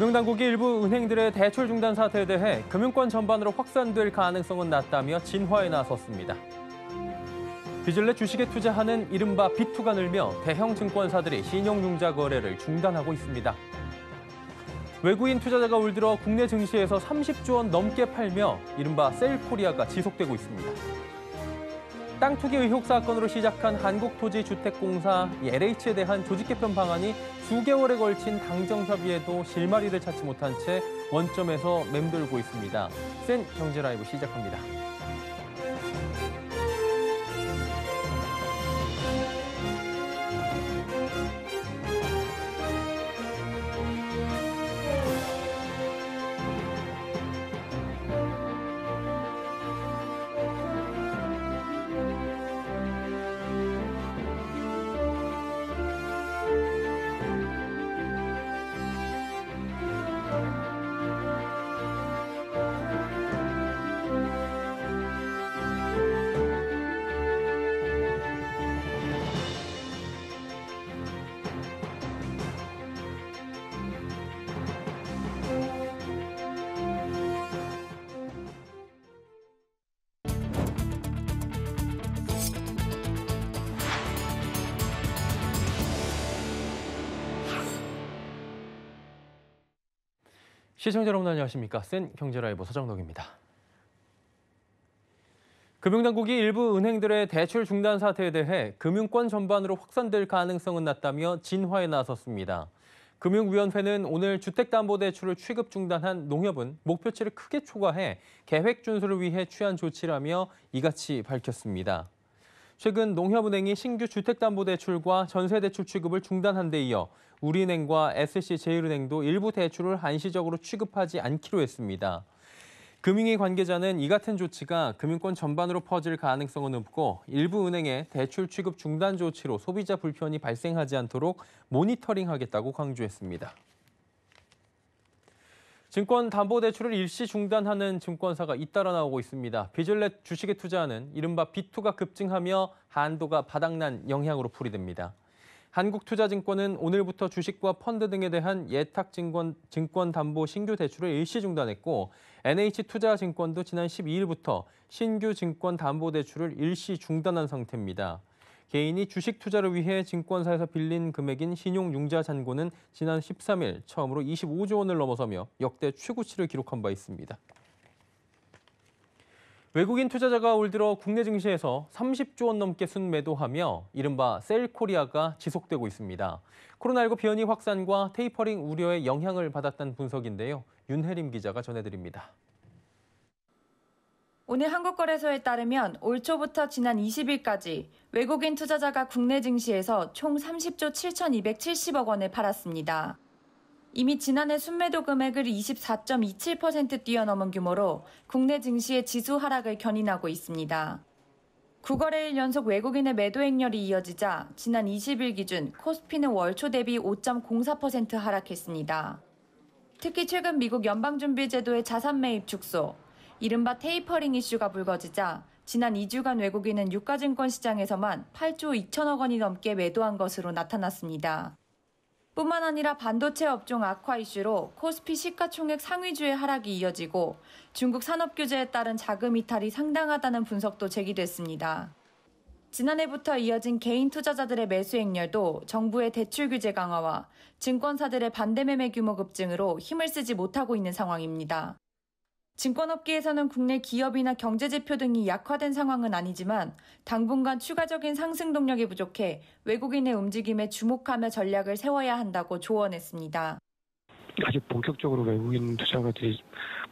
금융당국이 일부 은행들의 대출 중단 사태에 대해 금융권 전반으로 확산될 가능성은 낮다며 진화에 나섰습니다. 빚을 내 주식에 투자하는 이른바 비투가 늘며 대형 증권사들이 신용융자 거래를 중단하고 있습니다. 외국인 투자자가 올 들어 국내 증시에서 30조 원 넘게 팔며 이른바 셀코리아가 지속되고 있습니다. 땅 투기 의혹 사건으로 시작한 한국토지주택공사 LH에 대한 조직 개편 방안이 수개월에 걸친 당정 협의에도 실마리를 찾지 못한 채 원점에서 맴돌고 있습니다. 센 경제라이브 시작합니다. 시청자 여러분 안녕하십니까? 센 경제라이브 서정덕입니다. 금융당국이 일부 은행들의 대출 중단 사태에 대해 금융권 전반으로 확산될 가능성은 낮다며 진화에 나섰습니다. 금융위원회는 오늘 주택담보대출을 취급 중단한 농협은 목표치를 크게 초과해 계획 준수를 위해 취한 조치라며 이같이 밝혔습니다. 최근 농협은행이 신규 주택담보대출과 전세대출 취급을 중단한 데 이어 우리은행과 SC제일은행도 일부 대출을 한시적으로 취급하지 않기로 했습니다. 금융위 관계자는 이 같은 조치가 금융권 전반으로 퍼질 가능성은 없고 일부 은행의 대출 취급 중단 조치로 소비자 불편이 발생하지 않도록 모니터링하겠다고 강조했습니다. 증권담보대출을 일시 중단하는 증권사가 잇따라 나오고 있습니다. 빚을 내 주식에 투자하는 이른바 비투가 급증하며 한도가 바닥난 영향으로 풀이됩니다. 한국투자증권은 오늘부터 주식과 펀드 등에 대한 예탁증권담보 신규 대출을 일시 중단했고 NH투자증권도 지난 12일부터 신규 증권담보대출을 일시 중단한 상태입니다. 개인이 주식 투자를 위해 증권사에서 빌린 금액인 신용융자 잔고는 지난 13일 처음으로 25조 원을 넘어서며 역대 최고치를 기록한 바 있습니다. 외국인 투자자가 올 들어 국내 증시에서 30조 원 넘게 순매도하며 이른바 셀코리아가 지속되고 있습니다. 코로나19 변이 확산과 테이퍼링 우려에 영향을 받았다는 분석인데요. 윤혜림 기자가 전해드립니다. 오늘 한국거래소에 따르면 올 초부터 지난 20일까지 외국인 투자자가 국내 증시에서 총 30조 7,270억 원을 팔았습니다. 이미 지난해 순매도 금액을 24.27% 뛰어넘은 규모로 국내 증시의 지수 하락을 견인하고 있습니다. 9거래일 연속 외국인의 매도 행렬이 이어지자 지난 20일 기준 코스피는 월초 대비 5.04% 하락했습니다. 특히 최근 미국 연방준비제도의 자산 매입 축소, 이른바 테이퍼링 이슈가 불거지자 지난 2주간 외국인은 유가증권 시장에서만 8조 2천억 원이 넘게 매도한 것으로 나타났습니다. 뿐만 아니라 반도체 업종 악화 이슈로 코스피 시가총액 상위주의 하락이 이어지고 중국 산업 규제에 따른 자금 이탈이 상당하다는 분석도 제기됐습니다. 지난해부터 이어진 개인 투자자들의 매수 행렬도 정부의 대출 규제 강화와 증권사들의 반대 매매 규모 급증으로 힘을 쓰지 못하고 있는 상황입니다. 증권업계에서는 국내 기업이나 경제지표 등이 약화된 상황은 아니지만 당분간 추가적인 상승 동력이 부족해 외국인의 움직임에 주목하며 전략을 세워야 한다고 조언했습니다. 아직 본격적으로 외국인 투자가들이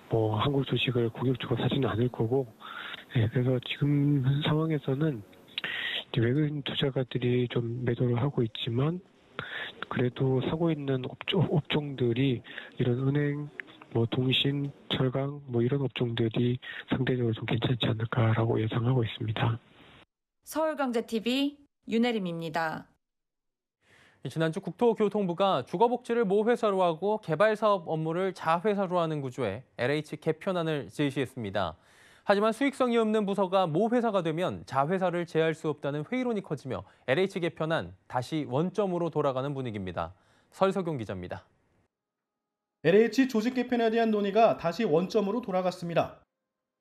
한국 주식을 공격적으로 사지는 않을 거고, 그래서 지금 상황에서는 외국인 투자가들이 좀 매도를 하고 있지만 그래도 사고 있는 업종들이 이런 은행, 통신, 철강 이런 업종들이 상대적으로 좀 괜찮지 않을까라고 예상하고 있습니다. 서울경제TV 윤혜림입니다. 지난주 국토교통부가 주거복지를 모회사로 하고 개발사업 업무를 자회사로 하는 구조에 LH 개편안을 제시했습니다. 하지만 수익성이 없는 부서가 모회사가 되면 자회사를 제할 수 없다는 회의론이 커지며 LH 개편안 다시 원점으로 돌아가는 분위기입니다. 설석용 기자입니다. LH 조직 개편에 대한 논의가 다시 원점으로 돌아갔습니다.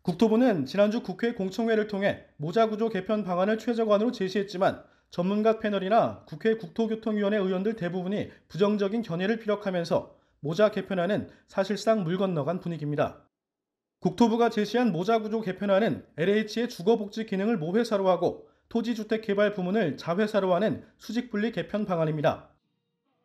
국토부는 지난주 국회 공청회를 통해 모자 구조 개편 방안을 최저안으로 제시했지만 전문가 패널이나 국회 국토교통위원회 의원들 대부분이 부정적인 견해를 피력하면서 모자 개편안은 사실상 물 건너간 분위기입니다. 국토부가 제시한 모자 구조 개편안은 LH의 주거복지 기능을 모회사로 하고 토지주택 개발 부문을 자회사로 하는 수직분리 개편 방안입니다.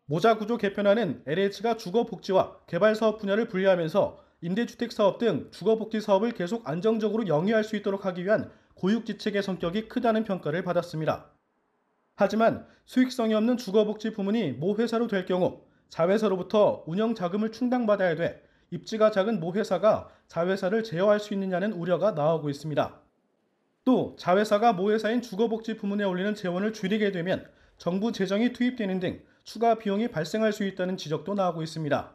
모자 구조 개편안은 LH가 주거복지와 개발사업 분야를 분리하면서 임대주택 사업 등 주거복지 사업을 계속 안정적으로 영위할 수 있도록 하기 위한 고육지책의 성격이 크다는 평가를 받았습니다. 하지만 수익성이 없는 주거복지 부문이 모회사로 될 경우 자회사로부터 운영 자금을 충당받아야 돼 입지가 작은 모회사가 자회사를 제어할 수 있느냐는 우려가 나오고 있습니다. 또 자회사가 모회사인 주거복지 부문에 올리는 재원을 줄이게 되면 정부 재정이 투입되는 등 추가 비용이 발생할 수 있다는 지적도 나오고 있습니다.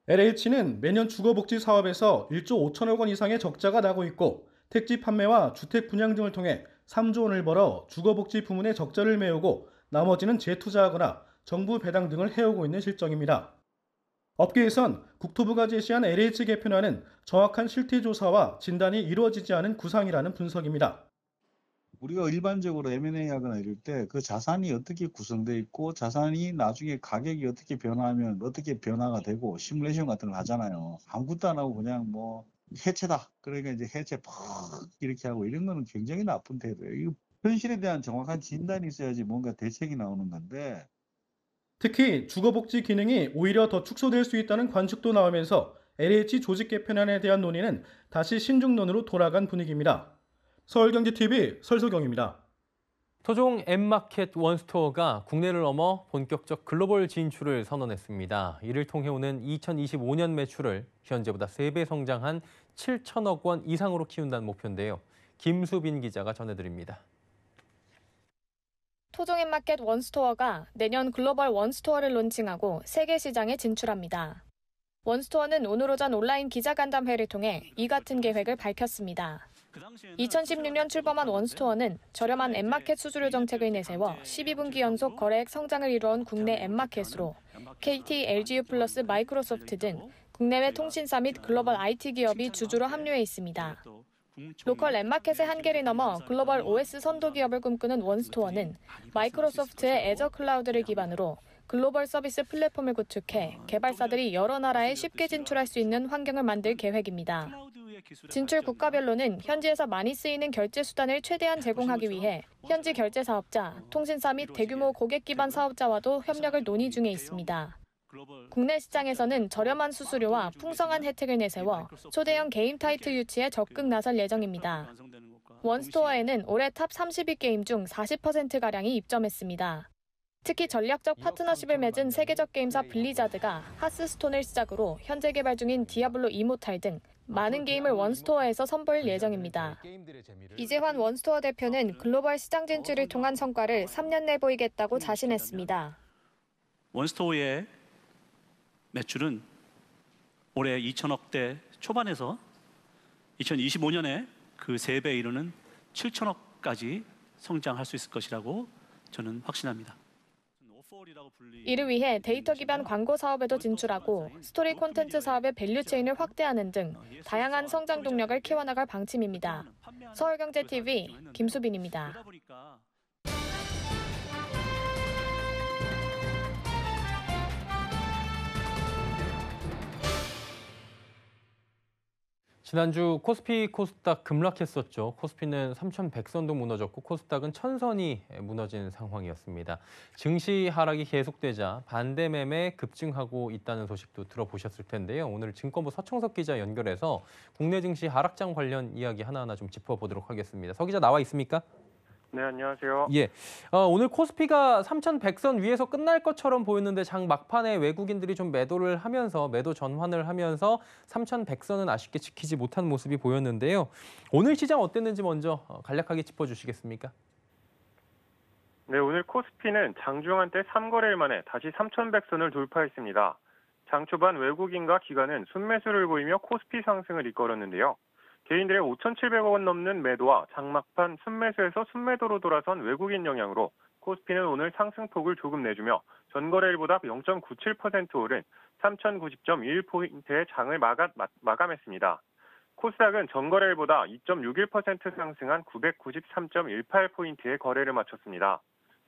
LH는 매년 주거복지 사업에서 1조 5천억 원 이상의 적자가 나고 있고 택지 판매와 주택 분양 등을 통해 3조 원을 벌어 주거복지 부문의 적자를 메우고 나머지는 재투자하거나 정부 배당 등을 해오고 있는 실정입니다. 업계에선 국토부가 제시한 LH 개편안은 정확한 실태조사와 진단이 이루어지지 않은 구상이라는 분석입니다. 우리가 일반적으로 M&A 하거나 이럴 때 그 자산이 어떻게 구성되어 있고 자산이 나중에 가격이 어떻게 변화하면 어떻게 변화가 되고 시뮬레이션 같은 걸 하잖아요. 아무것도 안 하고 그냥 뭐 해체다. 그러니까 이제 해체 퍽 이렇게 하고 이런 거는 굉장히 나쁜 태도예요. 이거 현실에 대한 정확한 진단이 있어야지 뭔가 대책이 나오는 건데. 특히 주거복지 기능이 오히려 더 축소될 수 있다는 관측도 나오면서 LH 조직 개편안에 대한 논의는 다시 신중론으로 돌아간 분위기입니다. 서울경제TV 설소경입니다. 토종 앱마켓 원스토어가 국내를 넘어 본격적 글로벌 진출을 선언했습니다. 이를 통해 오는 2025년 매출을 현재보다 3배 성장한 7천억 원 이상으로 키운다는 목표인데요. 김수빈 기자가 전해드립니다. 토종 앱마켓 원스토어가 내년 글로벌 원스토어를 론칭하고 세계 시장에 진출합니다. 원스토어는 오늘 오전 온라인 기자간담회를 통해 이 같은 계획을 밝혔습니다. 2016년 출범한 원스토어는 저렴한 앱마켓 수수료 정책을 내세워 12분기 연속 거래액 성장을 이뤄온 국내 앱마켓으로 KT, LGU+, 마이크로소프트 등 국내외 통신사 및 글로벌 IT 기업이 주주로 합류해 있습니다. 로컬 앱마켓의 한계를 넘어 글로벌 OS 선도 기업을 꿈꾸는 원스토어는 마이크로소프트의 애저 클라우드를 기반으로 글로벌 서비스 플랫폼을 구축해 개발사들이 여러 나라에 쉽게 진출할 수 있는 환경을 만들 계획입니다. 진출 국가별로는 현지에서 많이 쓰이는 결제 수단을 최대한 제공하기 위해 현지 결제 사업자, 통신사 및 대규모 고객 기반 사업자와도 협력을 논의 중에 있습니다. 국내 시장에서는 저렴한 수수료와 풍성한 혜택을 내세워 초대형 게임 타이틀 유치에 적극 나설 예정입니다. 원스토어에는 올해 탑 30위 게임 중 40%가량이 입점했습니다. 특히 전략적 파트너십을 맺은 세계적 게임사 블리자드가 하스스톤을 시작으로 현재 개발 중인 디아블로 이모탈 등 많은 게임을 원스토어에서 선보일 예정입니다. 이재환 원스토어 대표는 글로벌 시장 진출을 통한 성과를 3년 내 보이겠다고 자신했습니다. 원스토어의 매출은 올해 2천억대 초반에서 2025년에 그 3배에 이르는 7천억까지 성장할 수 있을 것이라고 저는 확신합니다. 이를 위해 데이터 기반 광고 사업에도 진출하고 스토리 콘텐츠 사업의 밸류체인을 확대하는 등 다양한 성장 동력을 키워나갈 방침입니다. 서울경제TV 김수빈입니다. 지난주 코스피, 코스닥 급락했었죠. 코스피는 3,100선도 무너졌고 코스닥은 1,000선이 무너진 상황이었습니다. 증시 하락이 계속되자 반대 매매 급증하고 있다는 소식도 들어보셨을 텐데요. 오늘 증권부 서청석 기자 연결해서 국내 증시 하락장 관련 이야기 하나하나 좀 짚어보도록 하겠습니다. 서 기자 나와 있습니까? 네, 안녕하세요. 예, 오늘 코스피가 3,100선 위에서 끝날 것처럼 보였는데 장 막판에 외국인들이 좀 매도를 하면서 매도 전환을 하면서 3,100선은 아쉽게 지키지 못한 모습이 보였는데요. 오늘 시장 어땠는지 먼저 간략하게 짚어주시겠습니까? 네, 오늘 코스피는 장중한 때 3거래일 만에 다시 3,100선을 돌파했습니다. 장 초반 외국인과 기관은 순매수를 보이며 코스피 상승을 이끌었는데요. 개인들의 5,700억 원 넘는 매도와 장막판 순매수에서 순매도로 돌아선 외국인 영향으로 코스피는 오늘 상승폭을 조금 내주며 전거래일보다 0.97% 오른 3090.1포인트의 장을 마감했습니다. 코스닥은 전거래일보다 2.61% 상승한 993.18포인트의 거래를 마쳤습니다.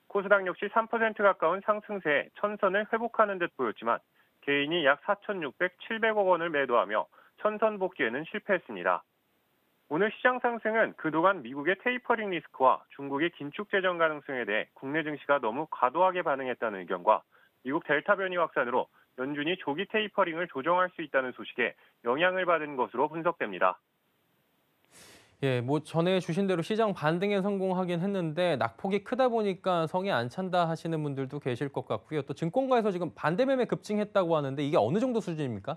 코스닥 역시 3% 가까운 상승세에 천선을 회복하는 듯 보였지만 개인이 약 4,600-700억 원을 매도하며 천선 복귀에는 실패했습니다. 오늘 시장 상승은 그동안 미국의 테이퍼링 리스크와 중국의 긴축 재정 가능성에 대해 국내 증시가 너무 과도하게 반응했다는 의견과 미국 델타 변이 확산으로 연준이 조기 테이퍼링을 조정할 수 있다는 소식에 영향을 받은 것으로 분석됩니다. 예, 뭐 전에 주신 대로 시장 반등에 성공하긴 했는데 낙폭이 크다 보니까 성에 안 찬다 하시는 분들도 계실 것 같고요. 또 증권가에서 지금 반대 매매 급증했다고 하는데 이게 어느 정도 수준입니까?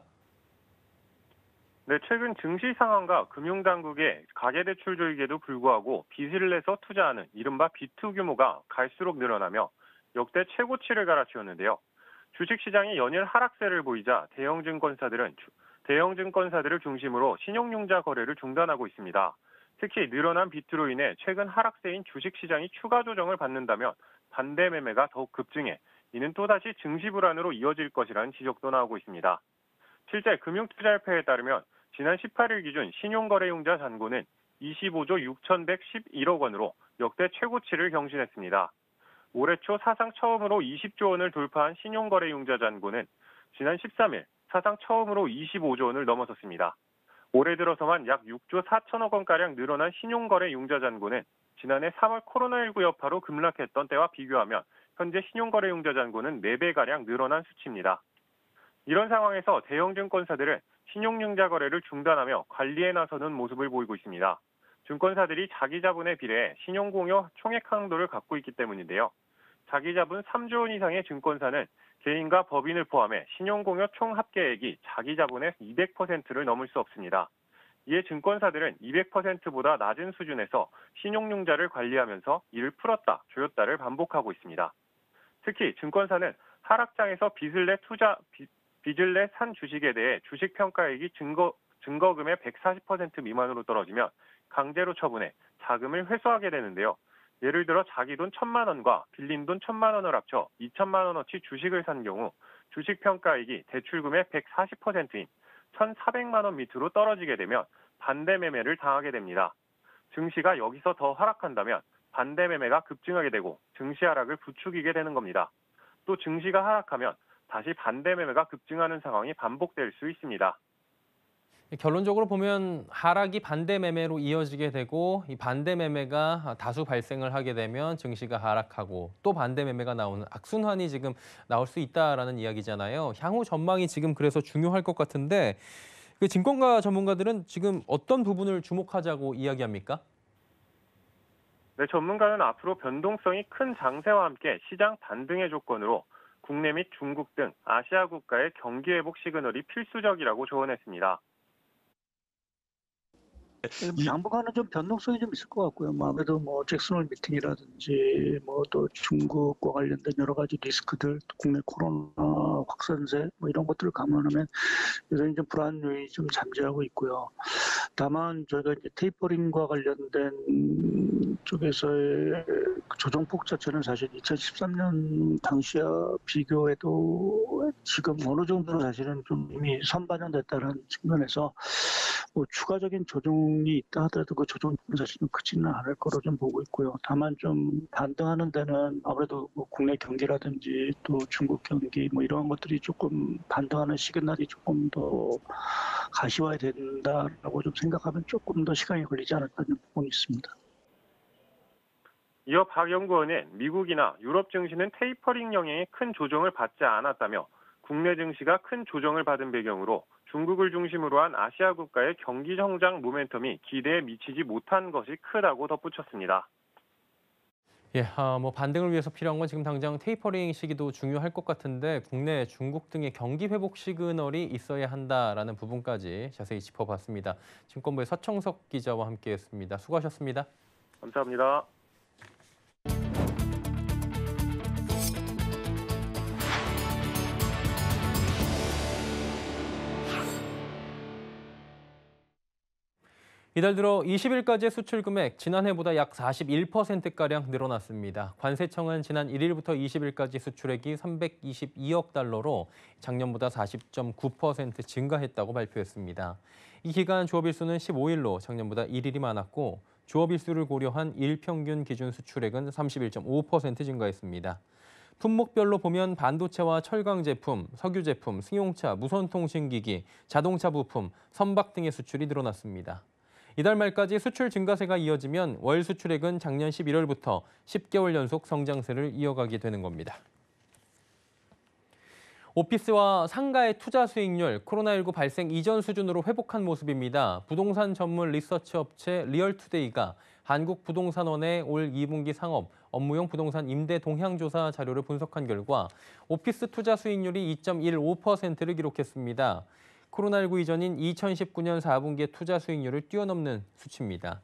네, 최근 증시 상황과 금융당국의 가계대출 조익에도 불구하고 빚을 내서 투자하는 이른바 비투 규모가 갈수록 늘어나며 역대 최고치를 갈아치웠는데요. 주식시장이 연일 하락세를 보이자 대형 증권사들을 중심으로 신용융자 거래를 중단하고 있습니다. 특히 늘어난 비투로 인해 최근 하락세인 주식시장이 추가 조정을 받는다면 반대 매매가 더욱 급증해 이는 또다시 증시 불안으로 이어질 것이라는 지적도 나오고 있습니다. 실제 금융투자협회에 따르면 지난 18일 기준 신용거래융자 잔고는 25조 6,111억 원으로 역대 최고치를 경신했습니다. 올해 초 사상 처음으로 20조 원을 돌파한 신용거래융자 잔고는 지난 13일 사상 처음으로 25조 원을 넘어섰습니다. 올해 들어서만 약 6조 4천억 원가량 늘어난 신용거래융자 잔고는 지난해 3월 코로나19 여파로 급락했던 때와 비교하면 현재 신용거래융자 잔고는 4배가량 늘어난 수치입니다. 이런 상황에서 대형 증권사들은 신용융자 거래를 중단하며 관리에 나서는 모습을 보이고 있습니다. 증권사들이 자기 자본에 비례해 신용공여 총액 한도를 갖고 있기 때문인데요. 자기 자본 3조 원 이상의 증권사는 개인과 법인을 포함해 신용공여 총 합계액이 자기 자본의 200%를 넘을 수 없습니다. 이에 증권사들은 200%보다 낮은 수준에서 신용융자를 관리하면서 이를 풀었다, 조였다를 반복하고 있습니다. 특히 증권사는 하락장에서 빚을 내 산 주식에 대해 주식 평가액이 증거금의 140% 미만으로 떨어지면 강제로 처분해 자금을 회수하게 되는데요. 예를 들어 자기 돈 1,000만 원과 빌린 돈 1,000만 원을 합쳐 2천만 원어치 주식을 산 경우 주식 평가액이 대출금의 140%인 1,400만 원 밑으로 떨어지게 되면 반대 매매를 당하게 됩니다. 증시가 여기서 더 하락한다면 반대 매매가 급증하게 되고 증시 하락을 부추기게 되는 겁니다. 또 증시가 하락하면 다시 반대 매매가 급증하는 상황이 반복될 수 있습니다. 결론적으로 보면 하락이 반대 매매로 이어지게 되고 이 반대 매매가 다수 발생을 하게 되면 증시가 하락하고 또 반대 매매가 나오는 악순환이 지금 나올 수 있다라는 이야기잖아요. 향후 전망이 지금 그래서 중요할 것 같은데 그 증권가 전문가들은 지금 어떤 부분을 주목하자고 이야기합니까? 네, 전문가는 앞으로 변동성이 큰 장세와 함께 시장 반등의 조건으로 국내 및 중국 등 아시아 국가의 경기 회복 시그널이 필수적이라고 조언했습니다. 당분간은 좀 변동성이 좀 있을 것 같고요. 아무래도 잭슨홀 미팅이라든지 또 중국과 관련된 여러 가지 리스크들, 또 국내 코로나 확산세 이런 것들을 감안하면 여전히 좀 불안 요인이 좀 잠재하고 있고요. 다만 저희가 이제 테이퍼링과 관련된 쪽에서의 조정폭 자체는 사실 2013년 당시와 비교해도 지금 어느 정도는 사실은 좀 이미 선반영됐다는 측면에서 추가적인 조정이 있다 하더라도 그 조정은 사실은 크지는 않을 거로 좀 보고 있고요. 다만 좀 반등하는 데는 아무래도 국내 경기라든지 또 중국 경기 이러한 것들이 조금 반등하는 시그널이 조금 더 가시화해야 된다라고 좀 생각하면 조금 더 시간이 걸리지 않을까 하는 부분이 있습니다. 이어 박 연구원은 미국이나 유럽 증시는 테이퍼링 영향의 큰 조정을 받지 않았다며 국내 증시가 큰 조정을 받은 배경으로 중국을 중심으로 한 아시아 국가의 경기 성장 모멘텀이 기대에 미치지 못한 것이 크다고 덧붙였습니다. 예, 반등을 위해서 필요한 건 지금 당장 테이퍼링 시기도 중요할 것 같은데 국내 중국 등의 경기 회복 시그널이 있어야 한다라는 부분까지 자세히 짚어봤습니다. 증권부의 서청석 기자와 함께했습니다. 수고하셨습니다. 감사합니다. 이달 들어 20일까지의 수출 금액 지난해보다 약 41%가량 늘어났습니다. 관세청은 지난 1일부터 20일까지 수출액이 322억 달러로 작년보다 40.9% 증가했다고 발표했습니다. 이 기간 조업일수는 15일로 작년보다 1일이 많았고 조업일수를 고려한 일평균 기준 수출액은 31.5% 증가했습니다. 품목별로 보면 반도체와 철강 제품, 석유 제품, 승용차, 무선통신기기, 자동차 부품, 선박 등의 수출이 늘어났습니다. 이달 말까지 수출 증가세가 이어지면 월 수출액은 작년 11월부터 10개월 연속 성장세를 이어가게 되는 겁니다. 오피스와 상가의 투자 수익률, 코로나19 발생 이전 수준으로 회복한 모습입니다. 부동산 전문 리서치 업체 리얼투데이가 한국부동산원의 올 2분기 상업, 업무용 부동산 임대 동향 조사 자료를 분석한 결과 오피스 투자 수익률이 2.15%를 기록했습니다. 코로나19 이전인 2019년 4분기의 투자 수익률을 뛰어넘는 수치입니다.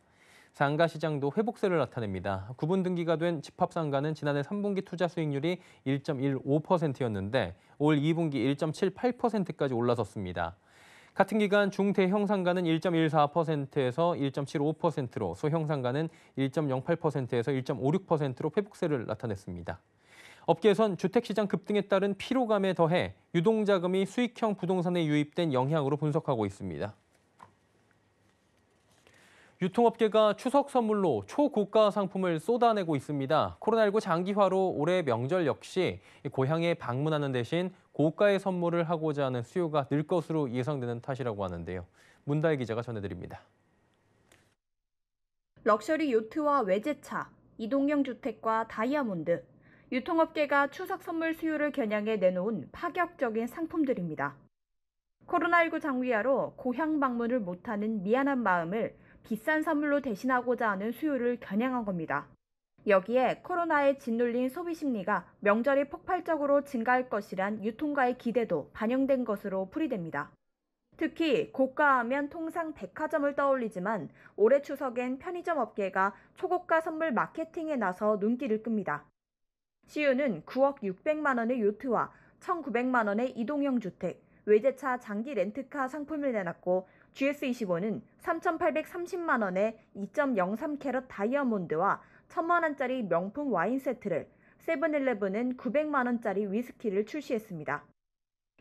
상가 시장도 회복세를 나타냅니다. 구분 등기가 된 집합상가는 지난해 3분기 투자 수익률이 1.15%였는데 올 2분기 1.78%까지 올라섰습니다. 같은 기간 중대형 상가는 1.14%에서 1.75%로, 소형 상가는 1.08%에서 1.56%로 회복세를 나타냈습니다. 업계에선 주택시장 급등에 따른 피로감에 더해 유동자금이 수익형 부동산에 유입된 영향으로 분석하고 있습니다. 유통업계가 추석 선물로 초고가 상품을 쏟아내고 있습니다. 코로나19 장기화로 올해 명절 역시 고향에 방문하는 대신 고가의 선물을 하고자 하는 수요가 늘 것으로 예상되는 탓이라고 하는데요. 문다혜 기자가 전해드립니다. 럭셔리 요트와 외제차, 이동형 주택과 다이아몬드, 유통업계가 추석 선물 수요를 겨냥해 내놓은 파격적인 상품들입니다. 코로나19 장기화로 고향 방문을 못하는 미안한 마음을 비싼 선물로 대신하고자 하는 수요를 겨냥한 겁니다. 여기에 코로나에 짓눌린 소비 심리가 명절이 폭발적으로 증가할 것이란 유통가의 기대도 반영된 것으로 풀이됩니다. 특히 고가하면 통상 백화점을 떠올리지만 올해 추석엔 편의점 업계가 초고가 선물 마케팅에 나서 눈길을 끕니다. CU는 9억 600만 원의 요트와 1,900만 원의 이동형 주택, 외제차 장기 렌트카 상품을 내놨고 GS25는 3,830만 원의 2.03캐럿 다이아몬드와 1,000만 원짜리 명품 와인 세트를, 세븐일레븐은 900만 원짜리 위스키를 출시했습니다.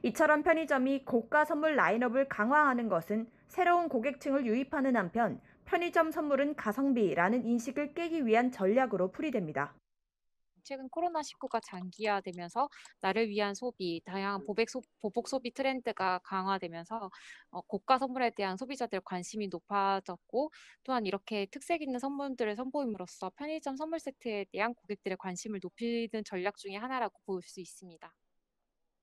이처럼 편의점이 고가 선물 라인업을 강화하는 것은 새로운 고객층을 유입하는 한편 편의점 선물은 가성비라는 인식을 깨기 위한 전략으로 풀이됩니다. 최근 코로나19가 장기화되면서 나를 위한 소비, 다양한 보복 소비 트렌드가 강화되면서 고가 선물에 대한 소비자들 관심이 높아졌고, 또한 이렇게 특색 있는 선물들을 선보임으로써 편의점 선물 세트에 대한 고객들의 관심을 높이는 전략 중에 하나라고 볼 수 있습니다.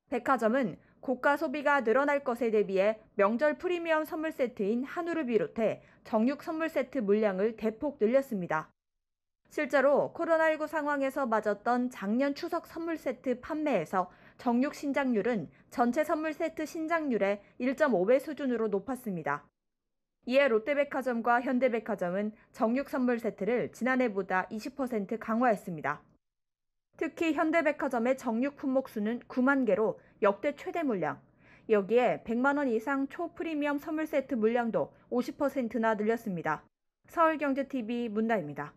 백화점은 고가 소비가 늘어날 것에 대비해 명절 프리미엄 선물 세트인 한우를 비롯해 정육 선물 세트 물량을 대폭 늘렸습니다. 실제로 코로나19 상황에서 맞았던 작년 추석 선물 세트 판매에서 정육 신장률은 전체 선물 세트 신장률의 1.5배 수준으로 높았습니다. 이에 롯데백화점과 현대백화점은 정육 선물 세트를 지난해보다 20% 강화했습니다. 특히 현대백화점의 정육 품목수는 9만 개로 역대 최대 물량, 여기에 100만 원 이상 초프리미엄 선물 세트 물량도 50%나 늘렸습니다. 서울경제TV 문다입니다.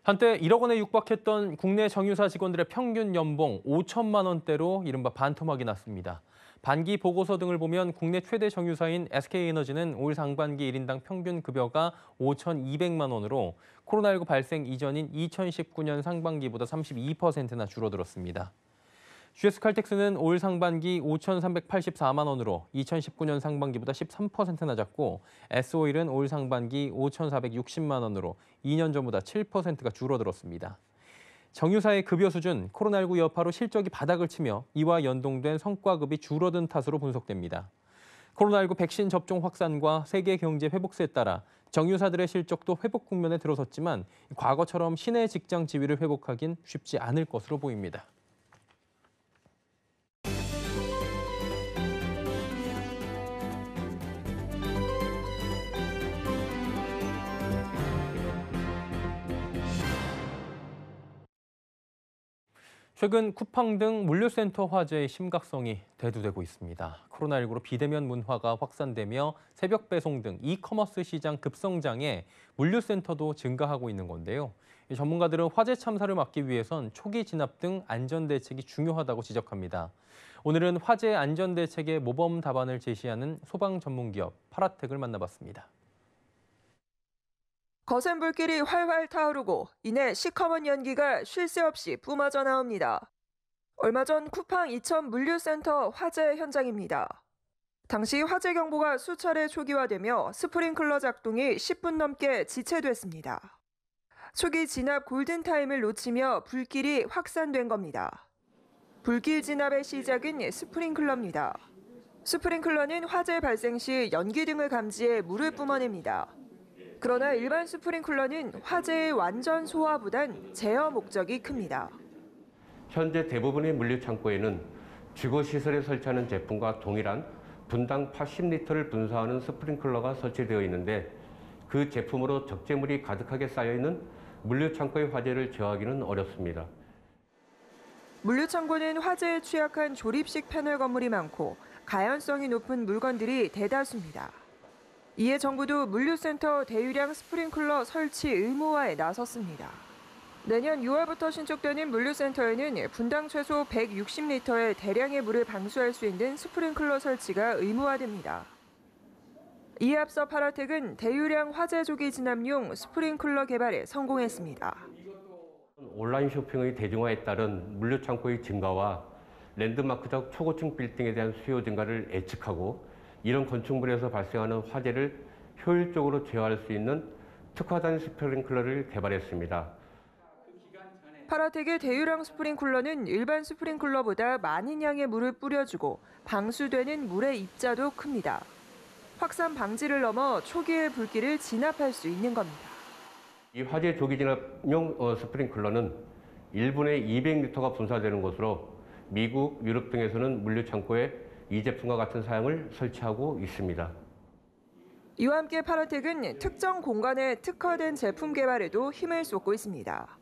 한때 1억 원에 육박했던 국내 정유사 직원들의 평균 연봉 5천만 원대로 이른바 반토막이 났습니다. 반기 보고서 등을 보면 국내 최대 정유사인 SK에너지는 올 상반기 1인당 평균 급여가 5,200만 원으로 코로나19 발생 이전인 2019년 상반기보다 32%나 줄어들었습니다. GS칼텍스는 올 상반기 5,384만 원으로 2019년 상반기보다 13% 낮았고 S오일은 올 상반기 5,460만 원으로 2년 전보다 7%가 줄어들었습니다. 정유사의 급여 수준, 코로나19 여파로 실적이 바닥을 치며 이와 연동된 성과급이 줄어든 탓으로 분석됩니다. 코로나19 백신 접종 확산과 세계 경제 회복세에 따라 정유사들의 실적도 회복 국면에 들어섰지만 과거처럼 신의 직장 지위를 회복하긴 쉽지 않을 것으로 보입니다. 최근 쿠팡 등 물류센터 화재의 심각성이 대두되고 있습니다. 코로나19로 비대면 문화가 확산되며 새벽 배송 등 이커머스 시장 급성장에 물류센터도 증가하고 있는 건데요. 전문가들은 화재 참사를 막기 위해선 초기 진압 등 안전 대책이 중요하다고 지적합니다. 오늘은 화재 안전 대책의 모범 답안을 제시하는 소방 전문 기업 파라텍을 만나봤습니다. 거센 불길이 활활 타오르고 이내 시커먼 연기가 쉴 새 없이 뿜어져 나옵니다. 얼마 전 쿠팡 이천 물류센터 화재 현장입니다. 당시 화재 경보가 수차례 초기화되며 스프링클러 작동이 10분 넘게 지체됐습니다. 초기 진압 골든타임을 놓치며 불길이 확산된 겁니다. 불길 진압의 시작은 스프링클러입니다. 스프링클러는 화재 발생 시 연기 등을 감지해 물을 뿜어냅니다. 그러나 일반 스프링클러는 화재의 완전 소화보단 제어 목적이 큽니다. 현재 대부분의 물류창고에는 주거시설에 설치하는 제품과 동일한 분당 80리터를 분사하는 스프링클러가 설치되어 있는데 그 제품으로 적재물이 가득하게 쌓여있는 물류창고의 화재를 제어하기는 어렵습니다. 물류창고는 화재에 취약한 조립식 패널 건물이 많고 가연성이 높은 물건들이 대다수입니다. 이에 정부도 물류센터 대유량 스프링클러 설치 의무화에 나섰습니다. 내년 6월부터 신축되는 물류센터에는 분당 최소 160리터의 대량의 물을 방수할 수 있는 스프링클러 설치가 의무화됩니다. 이에 앞서 파라텍은 대유량 화재 조기 진압용 스프링클러 개발에 성공했습니다. 온라인 쇼핑의 대중화에 따른 물류창고의 증가와 랜드마크적 초고층 빌딩에 대한 수요 증가를 예측하고 이런 건축물에서 발생하는 화재를 효율적으로 제어할 수 있는 특화된 스프링클러를 개발했습니다. 파라텍의 대유량 스프링클러는 일반 스프링클러보다 많은 양의 물을 뿌려주고 방수되는 물의 입자도 큽니다. 확산 방지를 넘어 초기의 불길을 진압할 수 있는 겁니다. 이 화재 조기 진압용 스프링클러는 1분에 200리터가 분사되는 것으로 미국, 유럽 등에서는 물류창고에 이 제품과 같은 사양을 설치하고 있습니다. 이와 함께 파라텍은 특정 공간에 특화된 제품 개발에도 힘을 쏟고 있습니다.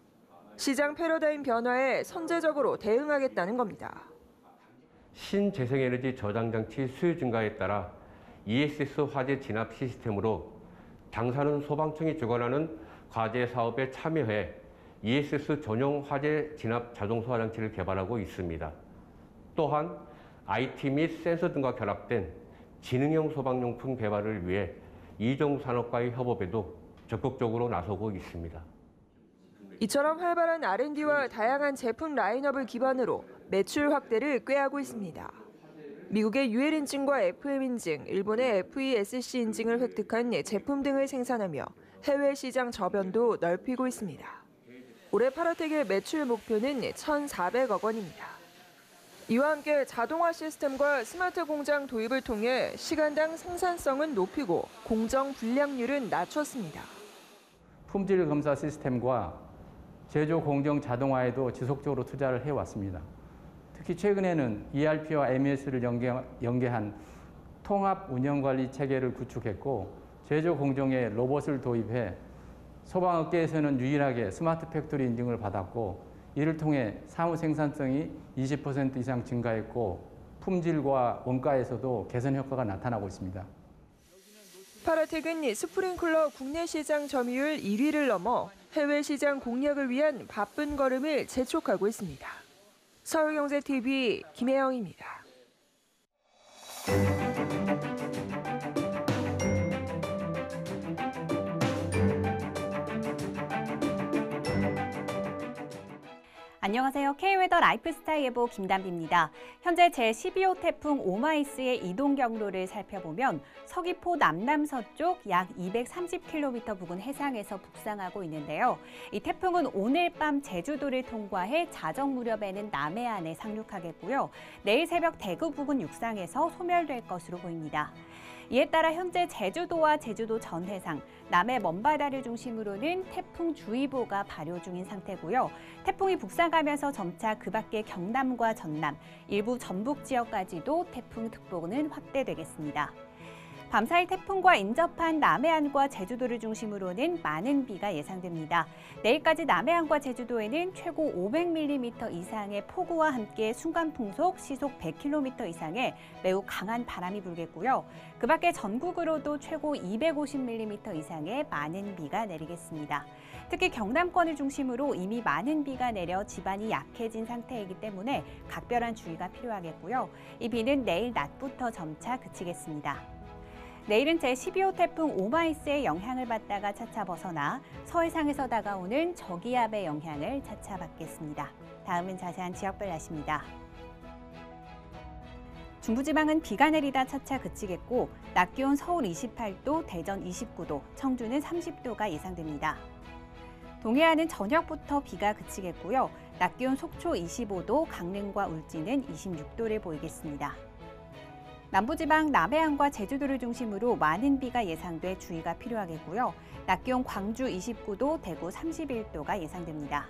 시장 패러다임 변화에 선제적으로 대응하겠다는 겁니다. 신재생에너지 저장장치 수요 증가에 따라 ESS 화재 진압 시스템으로 당사는 소방청이 주관하는 과제 사업에 참여해 ESS 전용 화재 진압 자동 소화 장치를 개발하고 있습니다. 또한 IT 및 센서 등과 결합된 지능형 소방용품 개발을 위해 이종산업과의 협업에도 적극적으로 나서고 있습니다. 이처럼 활발한 R&D와 다양한 제품 라인업을 기반으로 매출 확대를 꾀하고 있습니다. 미국의 UL 인증과 FM 인증, 일본의 FESC 인증을 획득한 제품 등을 생산하며 해외 시장 저변도 넓히고 있습니다. 올해 파라텍의 매출 목표는 1,400억 원입니다. 이와 함께 자동화 시스템과 스마트 공장 도입을 통해 시간당 생산성은 높이고 공정 불량률은 낮췄습니다. 품질 검사 시스템과 제조 공정 자동화에도 지속적으로 투자를 해왔습니다. 특히 최근에는 ERP와 MES를 연계한 통합 운영관리 체계를 구축했고 제조 공정에 로봇을 도입해 소방업계에서는 유일하게 스마트 팩토리 인증을 받았고 이를 통해 사무 생산성이 20% 이상 증가했고 품질과 원가에서도 개선 효과가 나타나고 있습니다. 파라텍은 스프링클러 국내 시장 점유율 1위를 넘어 해외 시장 공략을 위한 바쁜 걸음을 재촉하고 있습니다. 서울경제TV 김혜영입니다. 안녕하세요. K웨더 라이프스타일 예보 김담비입니다. 현재 제12호 태풍 오마이스의 이동 경로를 살펴보면 서귀포 남남서쪽 약 230km 부근 해상에서 북상하고 있는데요. 이 태풍은 오늘 밤 제주도를 통과해 자정 무렵에는 남해안에 상륙하겠고요. 내일 새벽 대구 부근 육상에서 소멸될 것으로 보입니다. 이에 따라 현재 제주도와 제주도 전 해상, 남해 먼바다를 중심으로는 태풍주의보가 발효 중인 상태고요. 태풍이 북상하면서 점차 그 밖의 경남과 전남, 일부 전북 지역까지도 태풍특보는 확대되겠습니다. 밤사이 태풍과 인접한 남해안과 제주도를 중심으로는 많은 비가 예상됩니다. 내일까지 남해안과 제주도에는 최고 500mm 이상의 폭우와 함께 순간풍속 시속 100km 이상의 매우 강한 바람이 불겠고요. 그 밖에 전국으로도 최고 250mm 이상의 많은 비가 내리겠습니다. 특히 경남권을 중심으로 이미 많은 비가 내려 지반이 약해진 상태이기 때문에 각별한 주의가 필요하겠고요. 이 비는 내일 낮부터 점차 그치겠습니다. 내일은 제12호 태풍 오마이스의 영향을 받다가 차차 벗어나 서해상에서 다가오는 저기압의 영향을 차차 받겠습니다. 다음은 자세한 지역별 날씨입니다. 중부지방은 비가 내리다 차차 그치겠고 낮 기온 서울 28도, 대전 29도, 청주는 30도가 예상됩니다. 동해안은 저녁부터 비가 그치겠고요. 낮 기온 속초 25도, 강릉과 울진은 26도를 보이겠습니다. 남부지방 남해안과 제주도를 중심으로 많은 비가 예상돼 주의가 필요하겠고요. 낮 기온 광주 29도, 대구 31도가 예상됩니다.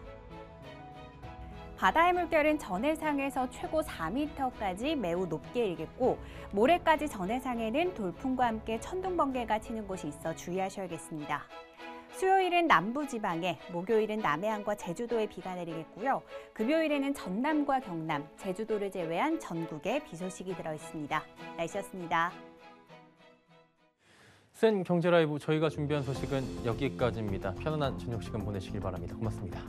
바다의 물결은 전해상에서 최고 4m까지 매우 높게 일겠고 모레까지 전해상에는 돌풍과 함께 천둥, 번개가 치는 곳이 있어 주의하셔야겠습니다. 수요일은 남부지방에, 목요일은 남해안과 제주도에 비가 내리겠고요. 금요일에는 전남과 경남, 제주도를 제외한 전국에 비 소식이 들어있습니다. 날씨였습니다. 센 경제라이브 저희가 준비한 소식은 여기까지입니다. 편안한 저녁 시간 보내시길 바랍니다. 고맙습니다.